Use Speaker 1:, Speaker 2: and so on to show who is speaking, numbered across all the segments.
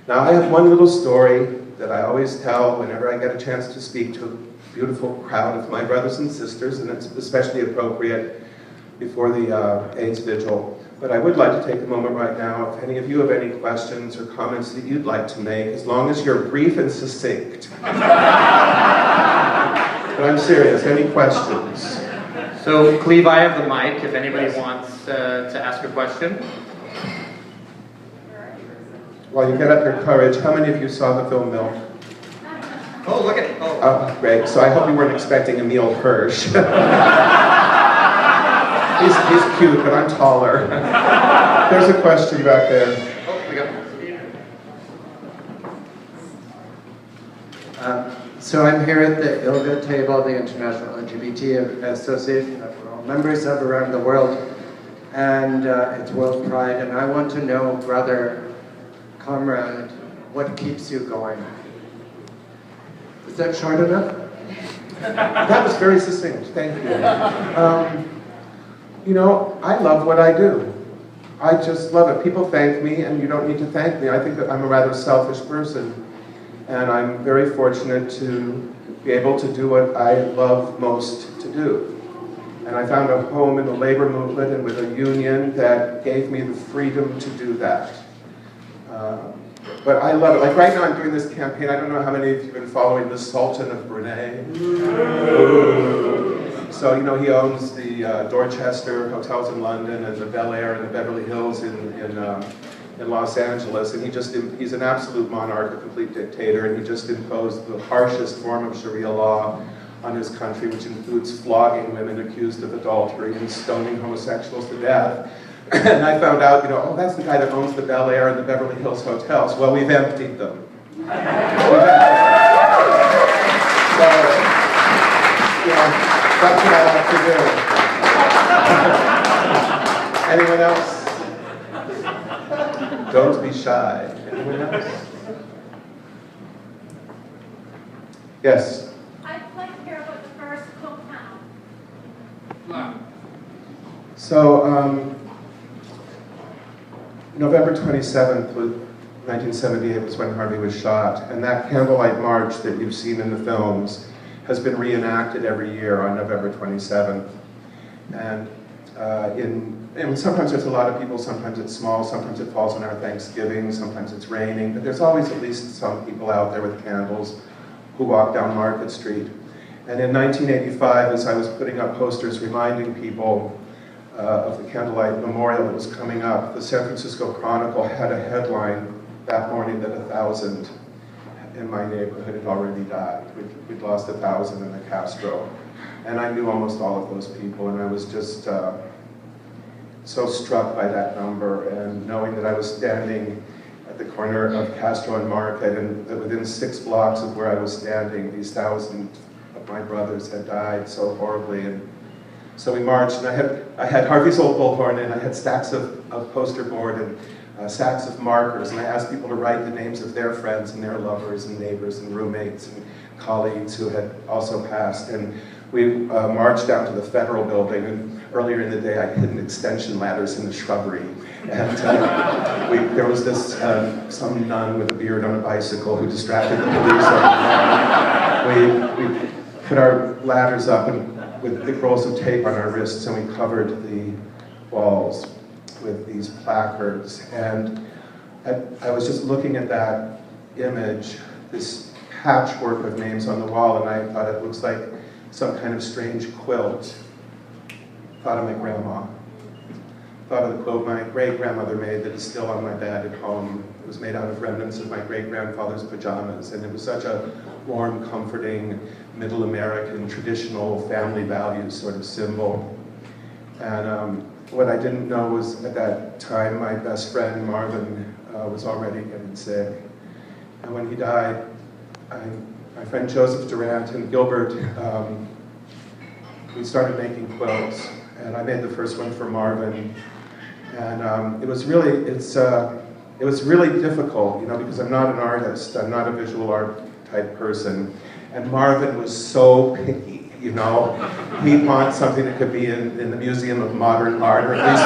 Speaker 1: Now, I have one little story that I always tell whenever I get a chance to speak to a beautiful crowd of my brothers and sisters, and it's especially appropriate before the AIDS Vigil. But I would like to take a moment right now, if any of you have any questions or comments that you'd like to make, as long as you're brief and succinct. But I'm serious, any questions?
Speaker 2: So, Cleve, I have the mic if anybody wants to ask a question.
Speaker 1: While you get up your courage, how many of you saw the film Milk?
Speaker 2: Oh, look at it. Oh.
Speaker 1: Oh, great. So I hope you weren't expecting Emil Hirsch. he's cute, but I'm taller. There's a question back there.
Speaker 2: Oh, we got
Speaker 3: So I'm here at the ILGA table, the International LGBT Association that we're all members of around the world, and it's World Pride, and I want to know, brother, comrade, what keeps you going?
Speaker 1: Is that short enough? That was very succinct, thank you. You know, I love what I do. I just love it. People thank me, and you don't need to thank me. I think that I'm a rather selfish person, and I'm very fortunate to be able to do what I love most to do. And I found a home in the labor movement and with a union that gave me the freedom to do that. But I love it. Like right now I'm doing this campaign. I don't know how many of you have been following the Sultan of Brunei. So, you know, he owns the Dorchester hotels in London and the Bel Air and the Beverly Hills in Los Angeles. And he's an absolute monarch, a complete dictator, and he just imposed the harshest form of Sharia law on his country, which includes flogging women accused of adultery and stoning homosexuals to death. And I found out, you know, oh, that's the guy that owns the Bel Air and the Beverly Hills hotels. Well, we've emptied them. So, you know, that's what I like to do. Anyone else? Don't be shy. Anyone else? Yes?
Speaker 4: I'd like to hear about the first quilt panel.
Speaker 1: So, November 27th, 1978 was when Harvey was shot, and that candlelight march that you've seen in the films has been reenacted every year on November 27th. And sometimes there's a lot of people, sometimes it's small, sometimes it falls on our Thanksgiving, sometimes it's raining, but there's always at least some people out there with candles who walk down Market Street. And in 1985, as I was putting up posters reminding people of the candlelight memorial that was coming up, the San Francisco Chronicle had a headline that morning that 1,000 in my neighborhood had already died. We'd lost 1,000 in the Castro. And I knew almost all of those people, and I was just so struck by that number, and knowing that I was standing at the corner of Castro and Market, and that within 6 blocks of where I was standing, these 1,000 of my brothers had died so horribly. And so we marched, and I had Harvey's old bullhorn, and I had stacks of poster board and stacks of markers, and I asked people to write the names of their friends and their lovers and neighbors and roommates and colleagues who had also passed. And we marched down to the Federal Building, and earlier in the day I hidden extension ladders in the shrubbery. And there was this, some nun with a beard on a bicycle who distracted the police. We put our ladders up and with big rolls of tape on our wrists, and we covered the walls with these placards. And I was just looking at that image, this patchwork of names on the wall, and I thought it looks like some kind of strange quilt. Thought of my grandma. Thought of the quilt my great-grandmother made that is still on my bed at home. It was made out of remnants of my great-grandfather's pajamas, and it was such a warm, comforting, middle American, traditional family values sort of symbol. And what I didn't know was at that time my best friend Marvin was already getting sick. And when he died, my friend Joseph Durant and Gilbert, we started making quilts, and I made the first one for Marvin. And it was really difficult, you know, because I'm not an artist, I'm not a visual art type person. And Marvin was so picky, you know. He'd want something that could be in the Museum of Modern Art, or at least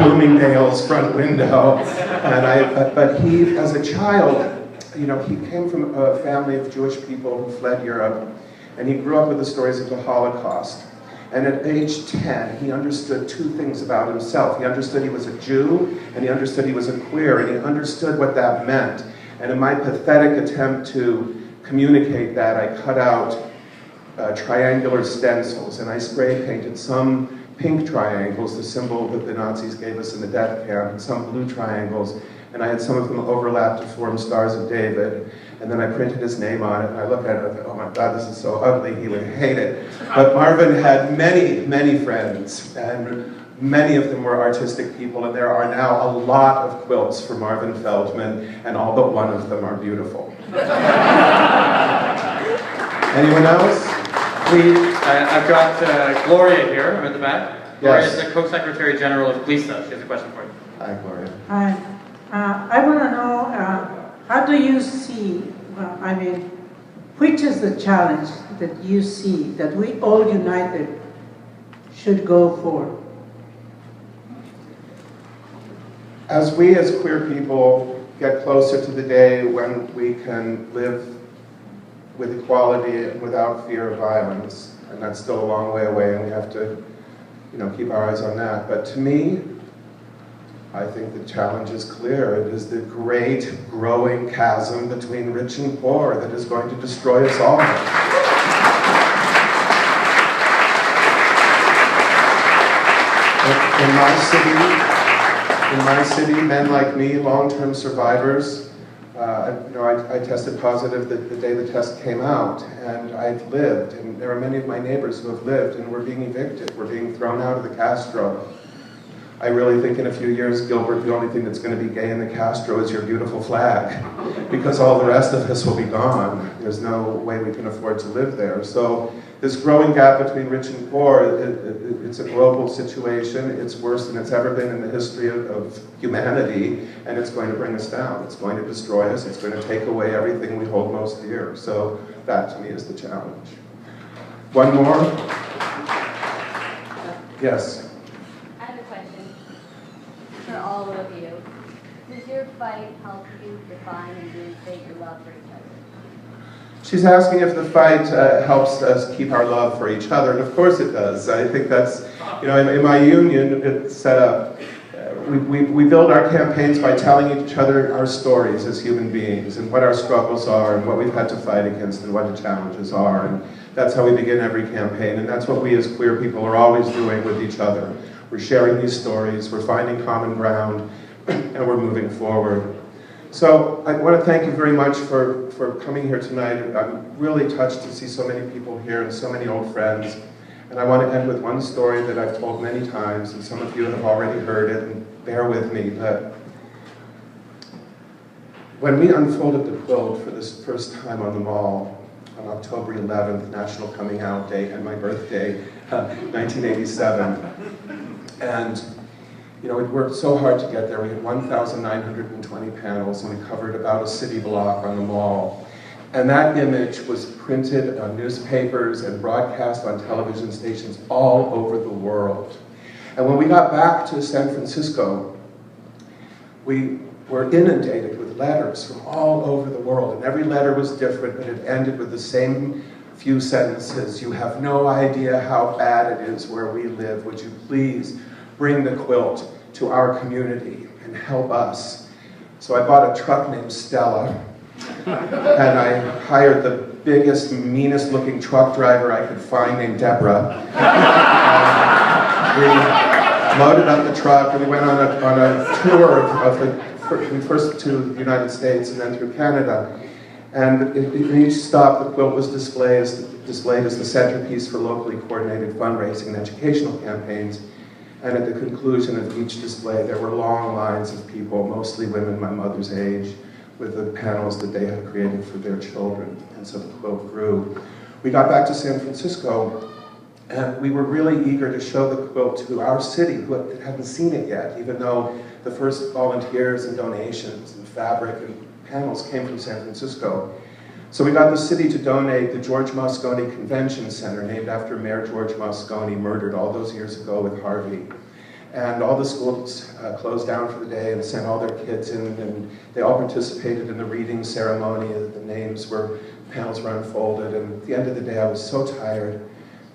Speaker 1: Bloomingdale's front window. And but he, as a child, you know, he came from a family of Jewish people who fled Europe, and he grew up with the stories of the Holocaust. And at age 10, he understood two things about himself. He understood he was a Jew, and he understood he was a queer, and he understood what that meant. And in my pathetic attempt to communicate that, I cut out triangular stencils, and I spray painted some pink triangles, the symbol that the Nazis gave us in the death camp, and some blue triangles, and I had some of them overlap to form Stars of David, and then I printed his name on it, and I looked at it, and I thought, oh my God, this is so ugly, he would hate it. But Marvin had many, many friends, and many of them were artistic people, and there are now a lot of quilts for Marvin Feldman, and all but one of them are beautiful. Anyone else?
Speaker 2: Please, I've got Gloria here in the back. Gloria
Speaker 1: Yes.
Speaker 2: is the Co-Secretary General of GLISA. She has a question for you.
Speaker 1: Hi, Gloria.
Speaker 5: Hi. I want to know, how do you see, I mean, which is the challenge that you see that we all united should go for?
Speaker 1: As we as queer people get closer to the day when we can live with equality and without fear of violence, and that's still a long way away, and we have to, you know, keep our eyes on that. But to me, I think the challenge is clear. It is the great growing chasm between rich and poor that is going to destroy us all. In my city, men like me, long-term survivors, I tested positive the day the test came out, and I've lived, and there are many of my neighbors who have lived, and we're being evicted. We're being thrown out of the Castro. I really think in a few years, Gilbert, the only thing that's going to be gay in the Castro is your beautiful flag, because all the rest of us will be gone. There's no way we can afford to live there. So this growing gap between rich and poor, it's a global situation. It's worse than it's ever been in the history of humanity, and it's going to bring us down. It's going to destroy us. It's going to take away everything we hold most dear. So that, to me, is the challenge. One more? Yes.
Speaker 6: I have a question for all of you. Does your fight help you define and reinstate your love for each other?
Speaker 1: She's asking if the fight helps us keep our love for each other, and of course it does. I think that's, you know, in my union, it's set up. We build our campaigns by telling each other our stories as human beings, and what our struggles are, and what we've had to fight against, and what the challenges are. And that's how we begin every campaign, and that's what we as queer people are always doing with each other. We're sharing these stories, we're finding common ground, and we're moving forward. So I want to thank you very much for coming here tonight. I'm really touched to see so many people here and so many old friends. And I want to end with one story that I've told many times, and some of you have already heard it, and bear with me. But when we unfolded the quilt for this first time on the mall, on October 11th, National Coming Out Day, and my birthday, 1987, and you know, we worked so hard to get there. We had 1,920 panels, and we covered about a city block on the mall. And that image was printed on newspapers and broadcast on television stations all over the world. And when we got back to San Francisco, we were inundated with letters from all over the world. And every letter was different, but it ended with the same few sentences. You have no idea how bad it is where we live. Would you please bring the quilt to our community and help us? So I bought a truck named Stella, and I hired the biggest, meanest looking truck driver I could find named Deborah. We loaded up the truck, and we went on a tour first to the United States and then through Canada. And in each stop, the quilt was displayed as the centerpiece for locally coordinated fundraising and educational campaigns. And at the conclusion of each display, there were long lines of people, mostly women my mother's age, with the panels that they had created for their children. And so the quilt grew. We got back to San Francisco, and we were really eager to show the quilt to our city, who hadn't seen it yet, even though the first volunteers and donations and fabric and panels came from San Francisco. So we got the city to donate the George Moscone Convention Center, named after Mayor George Moscone, murdered all those years ago with Harvey. And all the schools closed down for the day and sent all their kids in, and they all participated in the reading ceremony. Panels were unfolded, and at the end of the day I was so tired.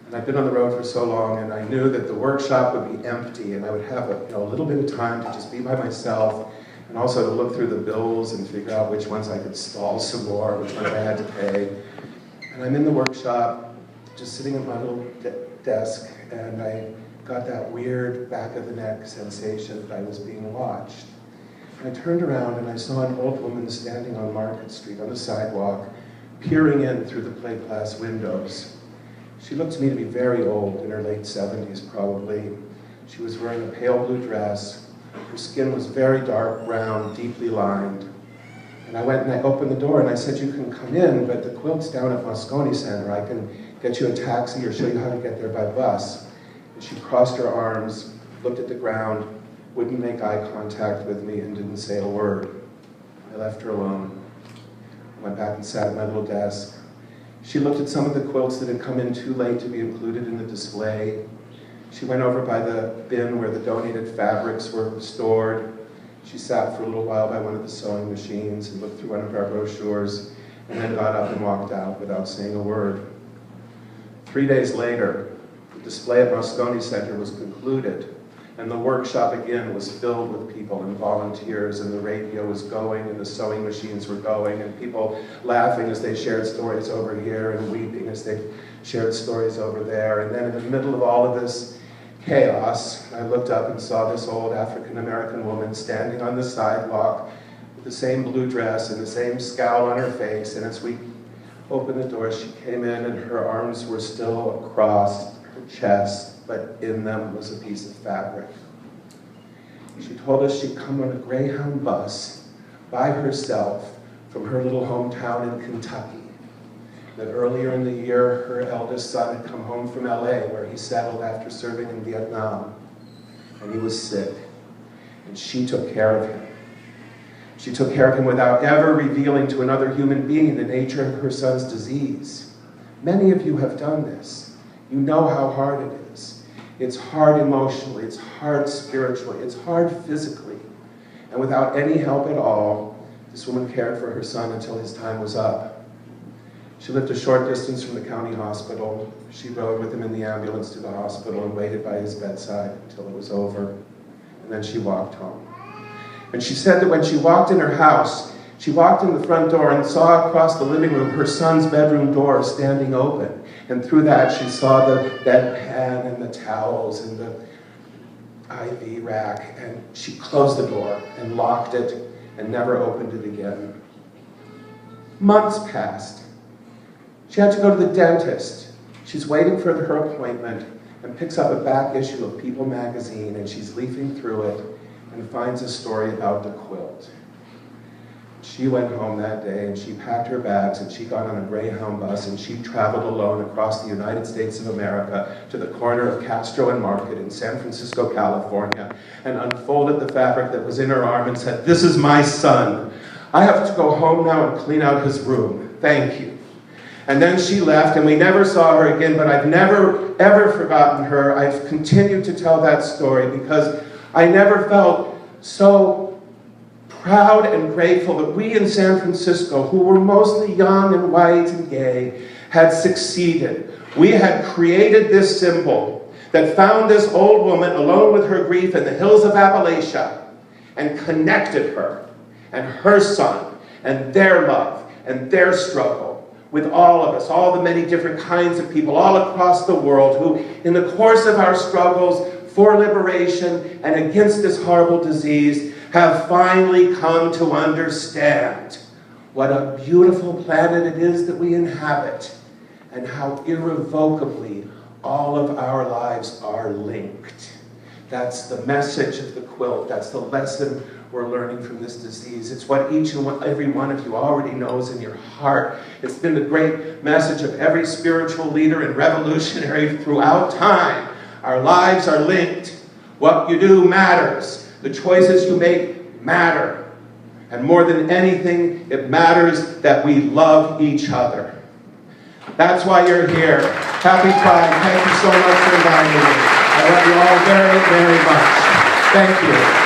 Speaker 1: And I'd been on the road for so long, and I knew that the workshop would be empty, and I would have a little bit of time to just be by myself, and also to look through the bills and figure out which ones I could stall some more, which ones I had to pay. And I'm in the workshop, just sitting at my little desk, and I got that weird back of the neck sensation that I was being watched. And I turned around and I saw an old woman standing on Market Street on the sidewalk, peering in through the plate glass windows. She looked to me to be very old, in her late 70s probably. She was wearing a pale blue dress. Her skin was very dark brown, deeply lined. And I went and I opened the door and I said, "You can come in, but the quilt's down at Moscone Center. I can get you a taxi or show you how to get there by bus." And she crossed her arms, looked at the ground, wouldn't make eye contact with me, and didn't say a word. I left her alone. I went back and sat at my little desk. She looked at some of the quilts that had come in too late to be included in the display. She went over by the bin where the donated fabrics were stored. She sat for a little while by one of the sewing machines and looked through one of our brochures, and then got up and walked out without saying a word. 3 days later, the display at Moscone Center was concluded, and the workshop again was filled with people and volunteers, and the radio was going, and the sewing machines were going, and people laughing as they shared stories over here, and weeping as they shared stories over there. And then in the middle of all of this chaos, I looked up and saw this old African-American woman standing on the sidewalk with the same blue dress and the same scowl on her face, and as we opened the door, she came in, and her arms were still across her chest, but in them was a piece of fabric. She told us she'd come on a Greyhound bus by herself from her little hometown in Kentucky. That earlier in the year, her eldest son had come home from LA, where he settled after serving in Vietnam, and he was sick, and she took care of him. She took care of him without ever revealing to another human being the nature of her son's disease. Many of you have done this. You know how hard it is. It's hard emotionally, it's hard spiritually, it's hard physically. And without any help at all, this woman cared for her son until his time was up. She lived a short distance from the county hospital. She rode with him in the ambulance to the hospital and waited by his bedside until it was over. And then she walked home. And she said that when she walked in her house, she walked in the front door and saw across the living room her son's bedroom door standing open. And through that, she saw the bedpan and the towels and the IV rack. And she closed the door and locked it and never opened it again. Months passed. She had to go to the dentist. She's waiting for her appointment and picks up a back issue of People magazine, and she's leafing through it and finds a story about the quilt. She went home that day and she packed her bags and she got on a Greyhound bus and she traveled alone across the United States of America to the corner of Castro and Market in San Francisco, California, and unfolded the fabric that was in her arm and said, "This is my son. I have to go home now and clean out his room. Thank you." And then she left, and we never saw her again, but I've never, ever forgotten her. I've continued to tell that story because I never felt so proud and grateful that we in San Francisco, who were mostly young and white and gay, had succeeded. We had created this symbol that found this old woman alone with her grief in the hills of Appalachia and connected her and her son and their love and their struggle with all of us, all the many different kinds of people all across the world who, in the course of our struggles for liberation and against this horrible disease, have finally come to understand what a beautiful planet it is that we inhabit and how irrevocably all of our lives are linked. That's the message of the quilt. That's the lesson we're learning from this disease. It's what each and every one of you already knows in your heart. It's been the great message of every spiritual leader and revolutionary throughout time. Our lives are linked. What you do matters. The choices you make matter. And more than anything, it matters that we love each other. That's why you're here. Happy Pride. Thank you so much for inviting me.
Speaker 3: I love you all very, very much. Thank you.